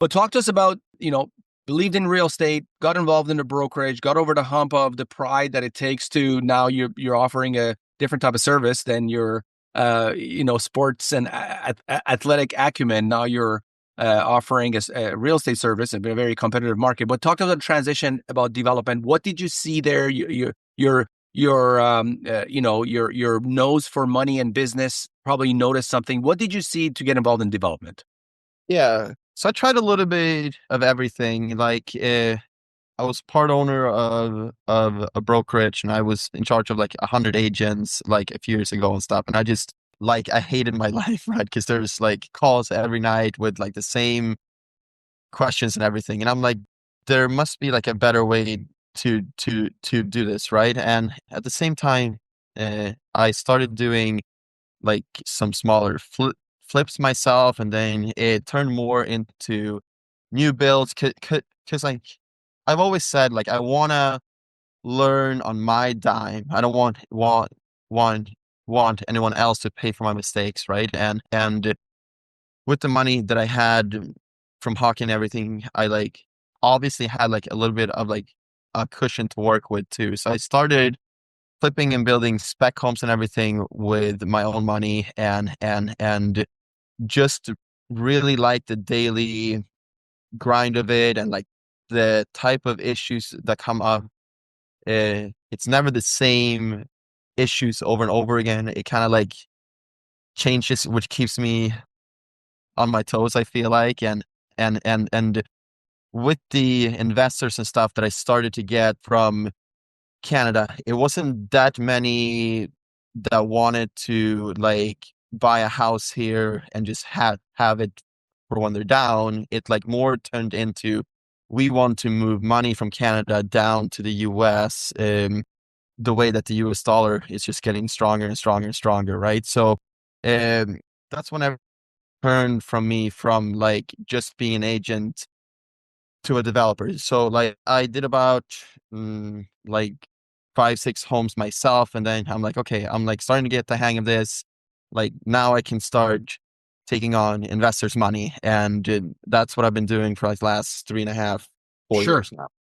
But talk to us about, believed in real estate, got involved in the brokerage, got over the hump of the pride that it takes to now you're offering a different type of service than your sports and athletic acumen. Now you're offering a real estate service in a very competitive market. But talk about the transition about development. What did you see there? Your nose for money and business probably noticed something. What did you see to get involved in development? Yeah. So I tried a little bit of everything. I was part owner of a brokerage, and I was in charge of like 100 agents like a few years ago and stuff. And I hated my life, right? Because there's like calls every night with like the same questions and everything. And I'm like, there must be like a better way to do this, right? And at the same time, I started doing like some smaller flips myself, and then it turned more into new builds. Cause like I've always said, like I want to learn on my dime. I don't want want anyone else to pay for my mistakes, right? And with the money that I had from hockey and everything, I like obviously had like a little bit of like a cushion to work with too. So I started flipping and building spec homes and everything with my own money, and just really like the daily grind of it, and like the type of issues that come up. It's never the same issues over and over again. It kind of like changes, which keeps me on my toes, I feel like. And with the investors and stuff that I started to get from Canada, it wasn't that many that wanted to like buy a house here and just have it for when they're down. It like more turned into, we want to move money from Canada down to the US. The way that the US dollar is just getting stronger and stronger and stronger, right? So um, that's when I turned from me from like just being an agent to a developer. So like I did about like 5, 6 homes myself, and then I'm like, okay, I'm like starting to get the hang of this. Like now I can start taking on investors' money, and that's what I've been doing for like the last 3.5, 4 years Sure. now.